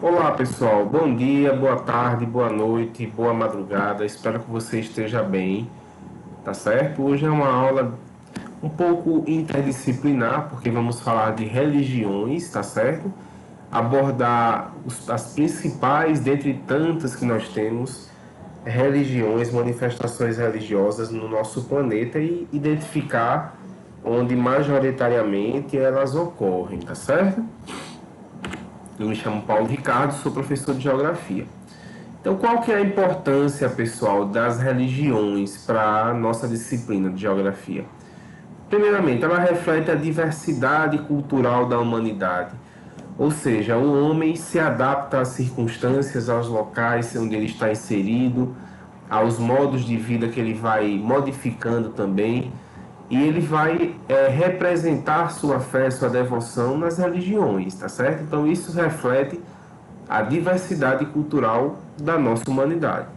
Olá pessoal, bom dia, boa tarde, boa noite, boa madrugada. Espero que você esteja bem, tá certo? Hoje é uma aula um pouco interdisciplinar, porque vamos falar de religiões, tá certo? Abordar as principais, dentre tantas que nós temos, religiões, manifestações religiosas no nosso planeta e identificar onde majoritariamente elas ocorrem, tá certo? Eu me chamo Paulo Ricardo, sou professor de geografia. Então, qual que é a importância, pessoal, das religiões para a nossa disciplina de geografia? Primeiramente, ela reflete a diversidade cultural da humanidade. Ou seja, o homem se adapta às circunstâncias, aos locais onde ele está inserido, aos modos de vida que ele vai modificando também, e ele vai representar sua fé, sua devoção nas religiões, tá certo? Então isso reflete a diversidade cultural da nossa humanidade.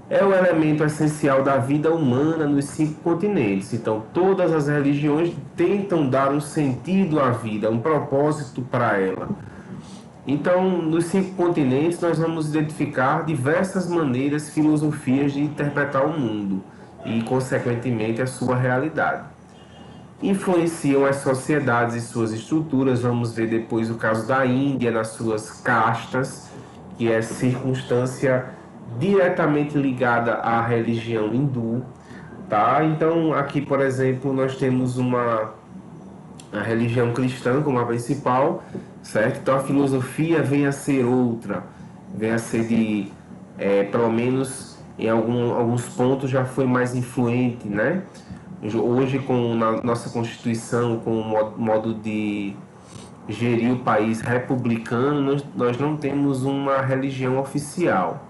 É o elemento essencial da vida humana nos 5 continentes. Então, todas as religiões tentam dar um sentido à vida, um propósito para ela. Então, nos 5 continentes, nós vamos identificar diversas maneiras, filosofias de interpretar o mundo e, consequentemente, a sua realidade. Influenciam as sociedades e suas estruturas. Vamos ver depois o caso da Índia nas suas castas, que é circunstância diretamente ligada à religião hindu, tá? Então, aqui, por exemplo, nós temos a religião cristã como a principal, certo? Então, a filosofia vem a ser outra, vem a ser pelo menos em alguns pontos já foi mais influente, né? Hoje, com a nossa Constituição, com o modo de gerir o país republicano, nós não temos uma religião oficial,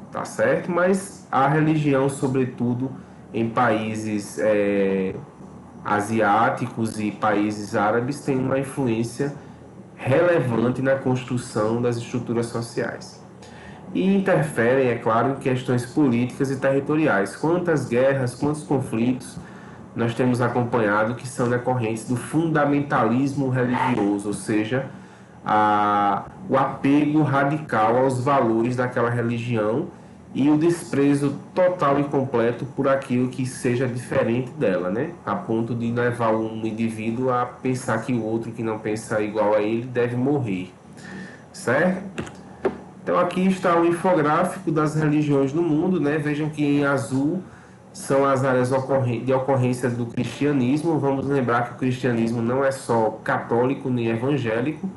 tá certo? Mas a religião, sobretudo em países asiáticos e países árabes, tem uma influência relevante na construção das estruturas sociais. E interferem, é claro, em questões políticas e territoriais. Quantas guerras, quantos conflitos nós temos acompanhado que são decorrentes do fundamentalismo religioso, ou seja, o apego radical aos valores daquela religião e o desprezo total e completo por aquilo que seja diferente dela, né? A ponto de levar um indivíduo a pensar que o outro que não pensa igual a ele deve morrer, certo? Então aqui está o infográfico das religiões no mundo, né? Vejam que em azul são as áreas de ocorrência do cristianismo. Vamos lembrar que o cristianismo não é só católico nem evangélico.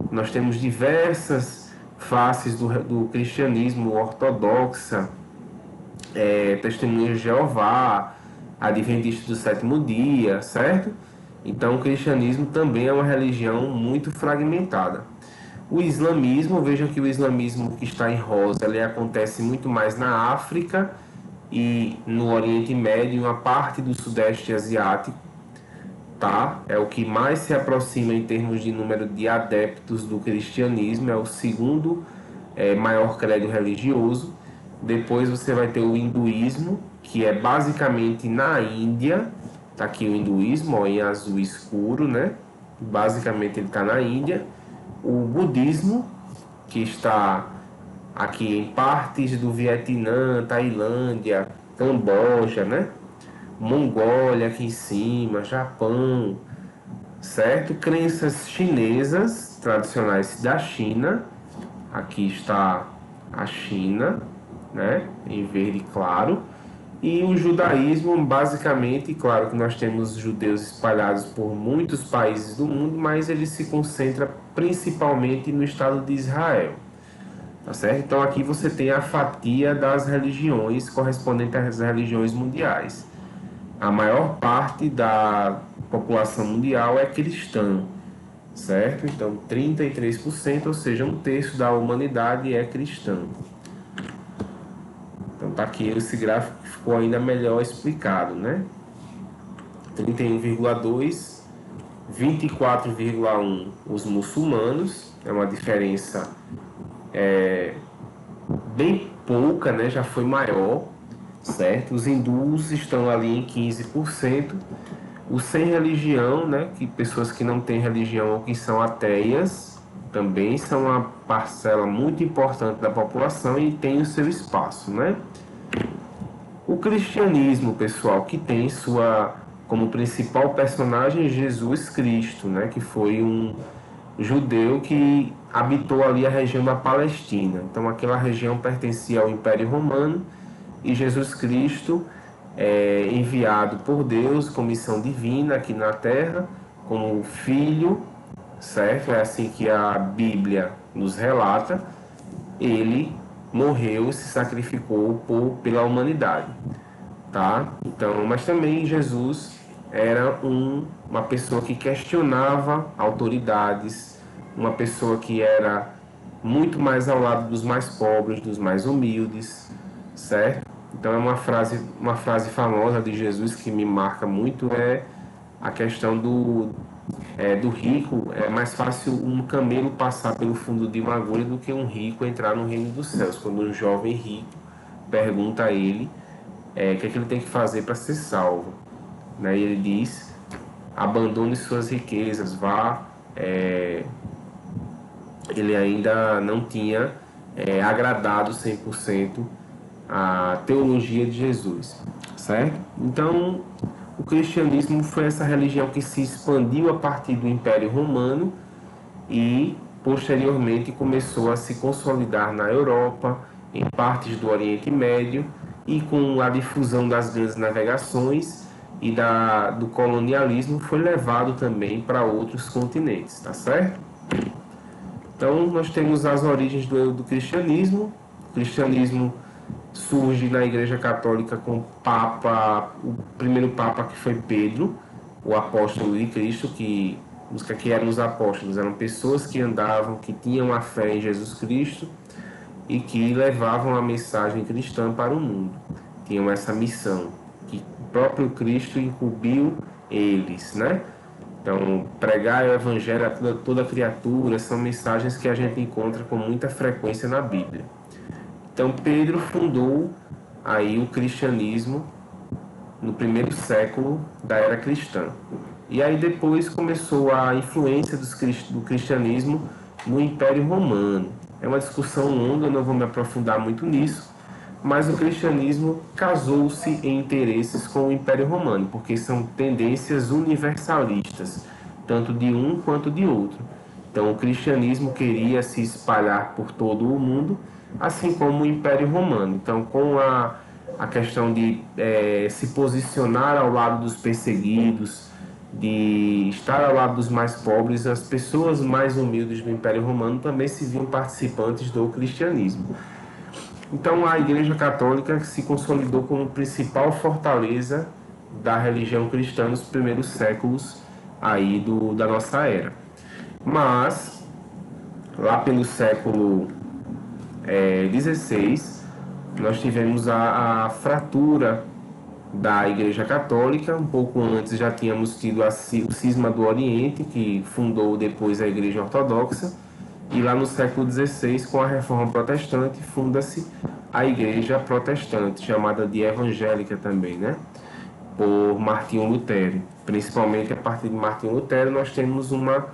Nós temos diversas faces do cristianismo: ortodoxa, testemunha de Jeová, adventista do sétimo dia, certo? Então o cristianismo também é uma religião muito fragmentada. O islamismo, vejam que o islamismo que está em rosa, ele acontece muito mais na África e no Oriente Médio, uma parte do Sudeste Asiático, tá? É o que mais se aproxima em termos de número de adeptos do cristianismo, é o segundo maior credo religioso. Depois você vai ter o hinduísmo, que é basicamente na Índia, tá aqui o hinduísmo, ó, em azul escuro, né? Basicamente ele está na Índia. O budismo, que está aqui em partes do Vietnã, Tailândia, Camboja, né? Mongólia aqui em cima, Japão, certo? Crenças chinesas tradicionais da China. Aqui está a China, né? Em verde claro. E o judaísmo, basicamente, claro que nós temos judeus espalhados por muitos países do mundo, mas ele se concentra principalmente no estado de Israel. Tá certo? Então aqui você tem a fatia das religiões correspondente às religiões mundiais. A maior parte da população mundial é cristã, certo? Então 33%, ou seja, um terço da humanidade é cristã. Então tá aqui esse gráfico que ficou ainda melhor explicado, né? 31,2, 24,1 os muçulmanos, é uma diferença bem pouca, né? Já foi maior, certo? Os hindus estão ali em 15%. Os sem religião, né? Que pessoas que não têm religião ou que são ateias, também são uma parcela muito importante da população e tem o seu espaço, né? O cristianismo, pessoal, que tem sua como principal personagem Jesus Cristo, né? Que foi um judeu que habitou ali a região da Palestina. Então, aquela região pertencia ao Império Romano e Jesus Cristo é enviado por Deus com missão divina aqui na Terra, como filho, certo? É assim que a Bíblia nos relata. Ele morreu e se sacrificou pela humanidade, tá? Então, mas também Jesus era uma pessoa que questionava autoridades, uma pessoa que era muito mais ao lado dos mais pobres, dos mais humildes, certo? Então é uma frase famosa de Jesus que me marca muito é a questão do rico. É mais fácil um camelo passar pelo fundo de uma agulha do que um rico entrar no reino dos céus. Quando um jovem rico pergunta a ele o que é que ele tem que fazer para ser salvo, né? E ele diz: abandone suas riquezas, vá. Ele ainda não tinha agradado 100% a teologia de Jesus, certo? Então, o cristianismo foi essa religião que se expandiu a partir do Império Romano e posteriormente começou a se consolidar na Europa, em partes do Oriente Médio, e com a difusão das grandes navegações e do colonialismo foi levado também para outros continentes, tá certo? Então nós temos as origens do cristianismo. O cristianismo surge na Igreja Católica com o primeiro Papa, que foi Pedro, o apóstolo de Cristo, que os que eram os apóstolos eram pessoas que andavam, que tinham a fé em Jesus Cristo e que levavam a mensagem cristã para o mundo. Tinham essa missão que o próprio Cristo incumbiu eles, né? Então, pregar o evangelho a toda criatura são mensagens que a gente encontra com muita frequência na Bíblia. Então, Pedro fundou aí o cristianismo no primeiro século da era cristã. E aí depois começou a influência do cristianismo no Império Romano. É uma discussão longa, eu não vou me aprofundar muito nisso, mas o cristianismo casou-se em interesses com o Império Romano, porque são tendências universalistas, tanto de um quanto de outro. Então o cristianismo queria se espalhar por todo o mundo, assim como o Império Romano. Então, com a questão de se posicionar ao lado dos perseguidos, de estar ao lado dos mais pobres, as pessoas mais humildes do Império Romano também se viam participantes do cristianismo. Então, a Igreja Católica se consolidou como principal fortaleza da religião cristã nos primeiros séculos aí da nossa era. Mas, lá pelo século XVI, nós tivemos a fratura da Igreja Católica. Um pouco antes já tínhamos tido o cisma do Oriente, que fundou depois a Igreja Ortodoxa, e lá no século XVI, com a Reforma Protestante, funda-se a Igreja Protestante, chamada de evangélica também, né? Por Martinho Lutero. Principalmente a partir de Martinho Lutero, nós temos uma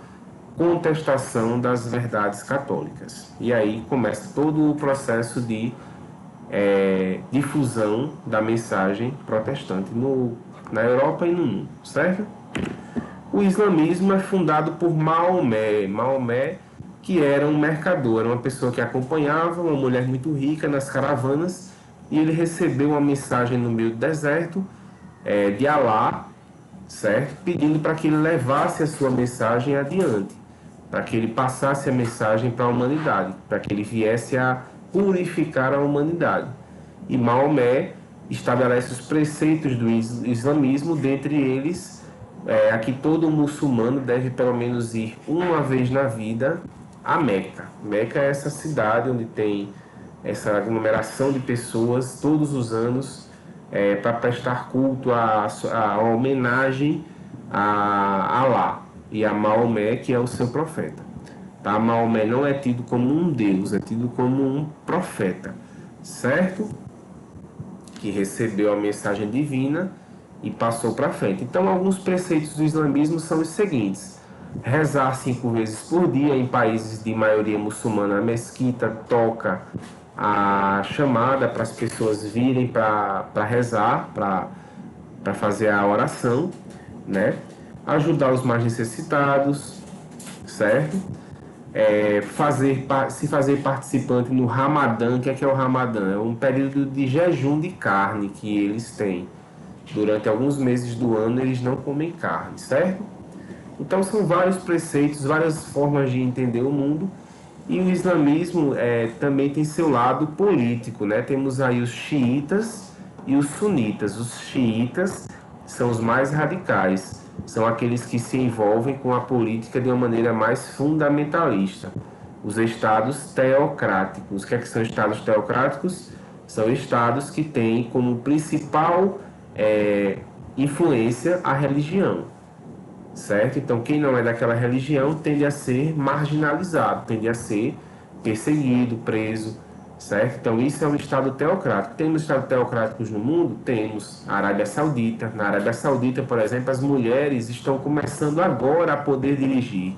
contestação das verdades católicas. E aí começa todo o processo de difusão da mensagem protestante na Europa e no mundo, certo? O islamismo é fundado por Maomé. Maomé, que era um mercador, era uma pessoa que acompanhava uma mulher muito rica nas caravanas, e ele recebeu uma mensagem no meio do deserto de Alá, certo? Pedindo para que ele levasse a sua mensagem adiante, para que ele passasse a mensagem para a humanidade, para que ele viesse a purificar a humanidade. E Maomé estabelece os preceitos do islamismo, dentre eles a que todo muçulmano deve pelo menos ir uma vez na vida a Meca. Meca é essa cidade onde tem essa aglomeração de pessoas todos os anos para prestar culto a homenagem a Alá e a Maomé, que é o seu profeta. Tá? Maomé não é tido como um deus, é tido como um profeta, certo? Que recebeu a mensagem divina e passou para frente. Então, alguns preceitos do islamismo são os seguintes: rezar 5 vezes por dia. Em países de maioria muçulmana, a mesquita toca a chamada para as pessoas virem para rezar, para fazer a oração, né? Ajudar os mais necessitados, certo? Se fazer participante no Ramadã. O que é o Ramadã? É um período de jejum de carne que eles têm. Durante alguns meses do ano eles não comem carne, certo? Então são vários preceitos, várias formas de entender o mundo. E o islamismo também tem seu lado político, né? Temos aí os xiitas e os sunitas. Os xiitas são os mais radicais, são aqueles que se envolvem com a política de uma maneira mais fundamentalista. Os estados teocráticos. O que são estados teocráticos? São estados que têm como principal influência a religião, certo? Então, quem não é daquela religião tende a ser marginalizado, tende a ser perseguido, preso, certo? Então, isso é um Estado teocrático. Temos Estados teocráticos no mundo? Temos. A Arábia Saudita. Na Arábia Saudita, por exemplo, as mulheres estão começando agora a poder dirigir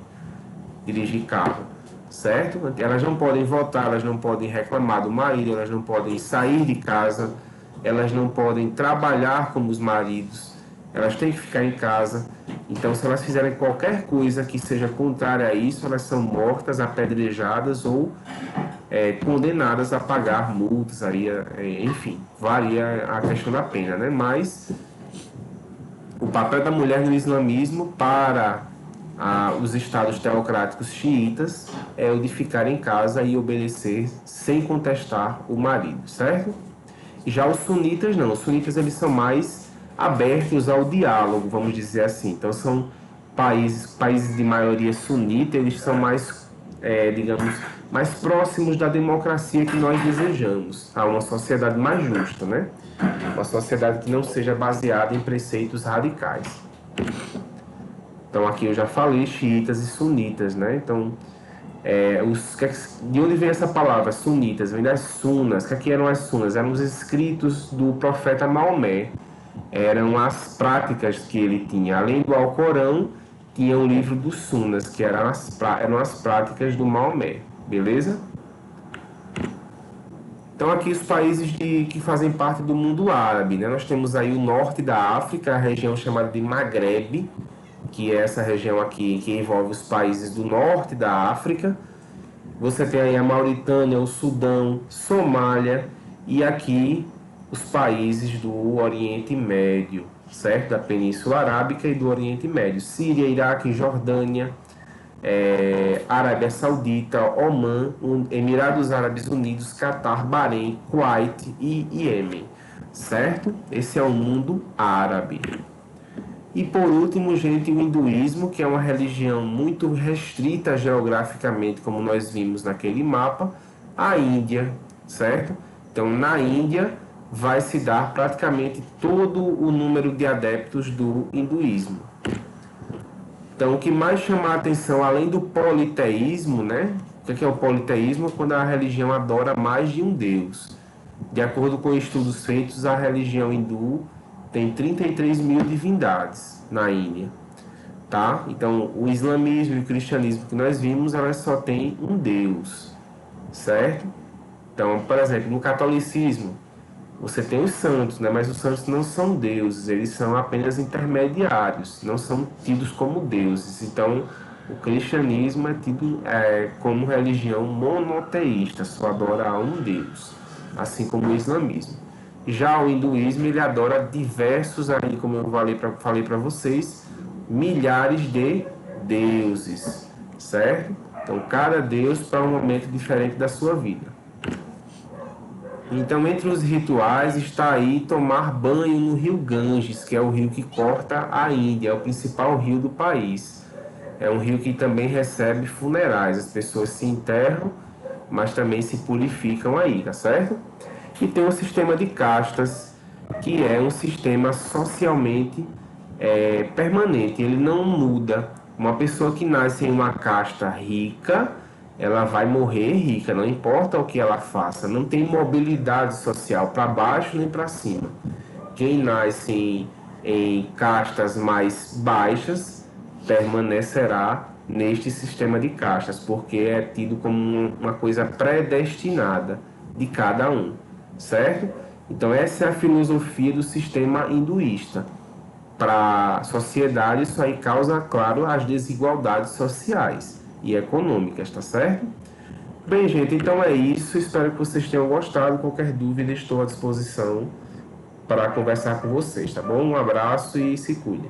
carro, certo? Elas não podem votar, elas não podem reclamar do marido, elas não podem sair de casa, elas não podem trabalhar como os maridos, elas têm que ficar em casa. Então, se elas fizerem qualquer coisa que seja contrária a isso, elas são mortas, apedrejadas ou condenadas a pagar multas, enfim, varia a questão da pena, né? Mas o papel da mulher no islamismo para os estados teocráticos xiitas é o de ficar em casa e obedecer sem contestar o marido, certo? E já os sunitas não, os sunitas eles são mais abertos ao diálogo, vamos dizer assim. Então são países de maioria sunita, eles são mais, digamos, mais próximos da democracia que nós desejamos, a uma sociedade mais justa, né? Uma sociedade que não seja baseada em preceitos radicais. Então aqui eu já falei xiitas e sunitas, né? Então, de onde vem essa palavra, sunitas? Vem das sunas. O que eram as sunas? Eram os escritos do profeta Maomé. Eram as práticas que ele tinha. Além do Alcorão, tinha o livro dos sunas, que eram as práticas do Maomé. Beleza? Então aqui os países que fazem parte do mundo árabe, né? Nós temos aí o norte da África, a região chamada de Maghreb, que é essa região aqui que envolve os países do norte da África. Você tem aí a Mauritânia, o Sudão, Somália e aqui os países do Oriente Médio, certo? Da Península Arábica e do Oriente Médio. Síria, Iraque, Jordânia, Arábia Saudita, Omã, Emirados Árabes Unidos, Catar, Bahrein, Kuwait e Iêmen, certo? Esse é o mundo árabe. E por último, gente, o hinduísmo, que é uma religião muito restrita geograficamente, como nós vimos naquele mapa, a Índia, certo? Então, na Índia vai se dar praticamente todo o número de adeptos do hinduísmo. Então, o que mais chama a atenção, além do politeísmo, né? O que é o politeísmo? Quando a religião adora mais de um deus. De acordo com estudos feitos, a religião hindu tem 33 mil divindades na Índia, tá? Então, o islamismo e o cristianismo que nós vimos, elas só têm um Deus, certo? Então, por exemplo, no catolicismo, você tem os santos, né? Mas os santos não são deuses, eles são apenas intermediários, não são tidos como deuses. Então, o cristianismo é tido como religião monoteísta, só adora a um Deus, assim como o islamismo. Já o hinduísmo, ele adora diversos, aí, como eu falei para vocês, milhares de deuses, certo? Então, cada deus para um momento diferente da sua vida. Então, entre os rituais está aí tomar banho no rio Ganges, que é o rio que corta a Índia, é o principal rio do país. É um rio que também recebe funerais, as pessoas se enterram, mas também se purificam aí, tá certo? E tem um sistema de castas, que é um sistema socialmente permanente, ele não muda. Uma pessoa que nasce em uma casta rica, ela vai morrer rica, não importa o que ela faça, não tem mobilidade social para baixo nem para cima. Quem nasce em castas mais baixas permanecerá neste sistema de castas, porque é tido como uma coisa predestinada de cada um, certo? Então essa é a filosofia do sistema hinduísta. Para a sociedade, isso aí causa, claro, as desigualdades sociais e econômicas, tá certo? Bem, gente, então é isso. Espero que vocês tenham gostado. Qualquer dúvida, estou à disposição para conversar com vocês, tá bom? Um abraço e se cuidem.